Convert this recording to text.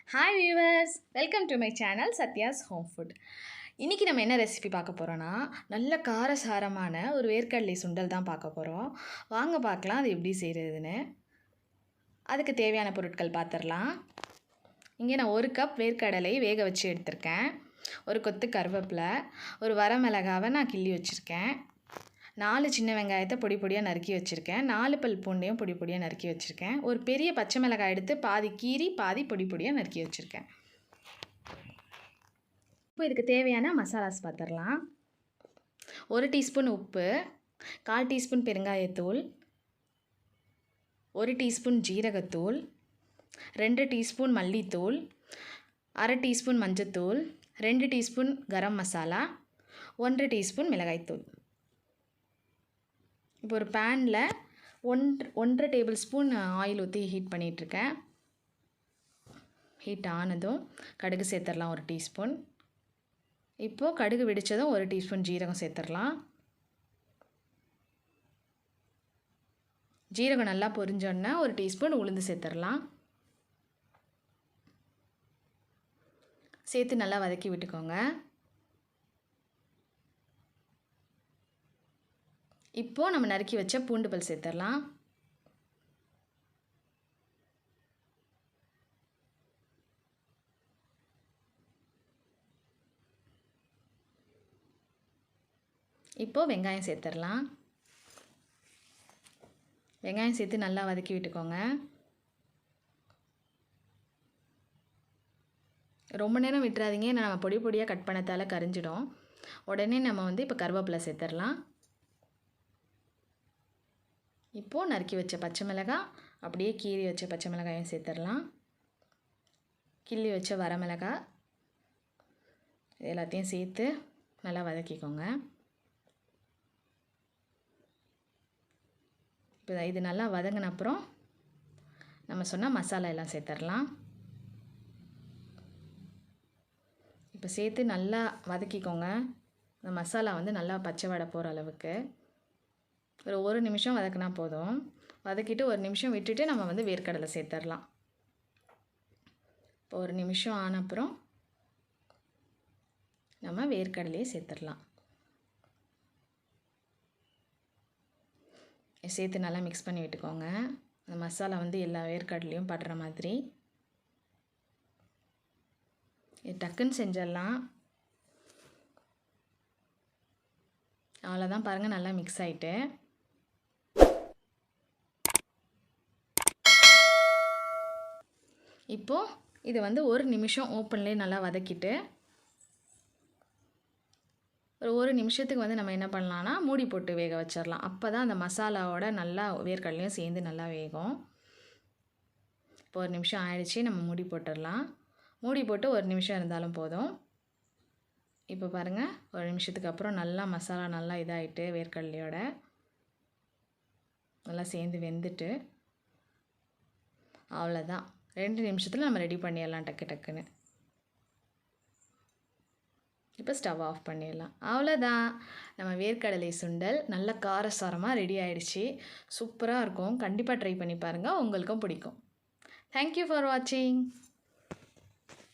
Hi viewers, welcome to my channel Sathya's home food. இன்றைக்கி நம்ம என்ன ரெசிபி பார்க்க போகிறோன்னா, நல்ல காரசாரமான ஒரு வேர்க்கடலை சுண்டல் தான் பார்க்க போகிறோம். வாங்க பார்க்கலாம் அது எப்படி செய்கிறதுன்னு. அதுக்கு தேவையான பொருட்கள் பார்த்துடலாம். இங்கே நான் 1 கப் வேர்க்கடலை வேக வச்சு எடுத்திருக்கேன். ஒரு கொத்து கருவேப்பிலை, ஒரு வரமிளகாவை நான் கிள்ளி வச்சுருக்கேன். 4 சின்ன வெங்காயத்தை பொடி பொடியாக நறுக்கி வச்சுருக்கேன். 4 பல் பூண்டையும் பொடி பொடியாக நறுக்கி வச்சுருக்கேன். ஒரு பெரிய பச்சை மிளகாய் எடுத்து பாதி கீரி பாதி பொடி பொடியாக நறுக்கி வச்சுருக்கேன். இப்போ இதுக்கு தேவையான மசாலாஸ் பார்த்துடலாம். 1 டீஸ்பூன் உப்பு, 1/4 டீஸ்பூன் பெருங்காயத்தூள், 1 டீஸ்பூன் ஜீரகத்தூள், 2 டீஸ்பூன் மல்லித்தூள், 1/2 டீஸ்பூன் மஞ்சத்தூள், 2 டீஸ்பூன் கரம் மசாலா, 1 டீஸ்பூன் மிளகாய்த்தூள். இப்போ ஒரு பேனில் 1.5 டேபிள் ஸ்பூன் ஆயில் ஊற்றி ஹீட் பண்ணிகிட்ருக்கேன். ஹீட் ஆனதும் கடுகு சேர்த்துடலாம் 1 டீஸ்பூன். இப்போது கடுகு வெடித்ததும் 1 டீஸ்பூன் ஜீரகம் சேர்த்துடலாம். ஜீரகம் நல்லா பொரிஞ்சோன்னா 1 டீஸ்பூன் உளுந்து சேர்த்துடலாம். சேர்த்து நல்லா வதக்கி விட்டுக்கோங்க. இப்போது நம்ம நறுக்கி வச்ச பூண்டு பல் சேர்த்துடலாம். இப்போது வெங்காயம் சேர்த்துடலாம். வெங்காயம் சேர்த்து நல்லா வதக்கி விட்டுக்கோங்க. ரொம்ப நேரம் விட்டுறாதீங்க, நம்ம பொடி பொடியாக கட் பண்ணதால் கரிஞ்சிடும். உடனே நம்ம இப்போ கருவேப்பிலை சேர்த்துடலாம். இப்போது நறுக்கி வச்ச பச்சை மிளகாய், அப்படியே கீறி வச்ச பச்சை மிளகாயும் சேர்த்துடலாம். கிள்ளி வச்ச வரமிளகாய் எல்லாத்தையும் சேர்த்து நல்லா வதக்கிக்கோங்க. இப்போ இது நல்லா வதங்கின அப்புறம் நம்ம சொன்ன மசாலா எல்லாம் சேர்த்துடலாம். இப்போ சேர்த்து நல்லா வதக்கிக்கோங்க. இந்த மசாலா நல்லா பச்சை வடை போகிற அளவுக்கு ஒரு 1 நிமிஷம் வதக்கினா போதும். வதக்கிட்டு 1 நிமிஷம் விட்டுட்டு நம்ம வேர்க்கடலை சேர்த்துடலாம். இப்போ 1 நிமிஷம் ஆன அப்புறம் நம்ம வேர்க்கடலையே சேர்த்துடலாம். சேர்த்து நல்லா மிக்ஸ் பண்ணி விட்டுக்கோங்க. அந்த மசாலா எல்லா வேர்க்கடலையும் படுற மாதிரி. இது டக்குன்னு செஞ்சிடலாம். அவ்வளோதான், பாருங்கள் நல்லா மிக்ஸ் ஆகிட்டு. இப்போது இது 1 நிமிஷம் ஓப்பன்லேயே நல்லா வதக்கிட்டு ஒரு 1 நிமிஷத்துக்கு நம்ம என்ன பண்ணலான்னா மூடி போட்டு வேக வச்சிடலாம். அப்போ தான் அந்த மசாலாவோட நல்லா வேர்க்கடலையும் சேர்ந்து நல்லா வேகும். இப்போ 1 நிமிஷம் ஆயிடுச்சு, நம்ம மூடி போட்டுடலாம். மூடி போட்டு 1 நிமிஷம் இருந்தாலும் போதும். இப்போ பாருங்கள், 1 நிமிஷத்துக்கு அப்புறம் நல்லா மசாலா நல்லா இதாகிட்டு வேர்க்கடலையோட நல்லா சேர்ந்து வெந்துட்டு, அவ்வளோதான். 2 நிமிஷத்தில் நம்ம ரெடி பண்ணிடலாம் டக்கு டக்குன்னு. இப்போ ஸ்டவ் ஆஃப் பண்ணிடலாம். அவ்வளோதான், நம்ம வேர்க்கடலை சுண்டல் நல்ல காரசாரமாக ரெடி ஆகிடுச்சு. சூப்பராக இருக்கும். கண்டிப்பாக ட்ரை பண்ணி பாருங்கள், உங்களுக்கும் பிடிக்கும். தேங்க்யூ ஃபார் வாட்சிங்.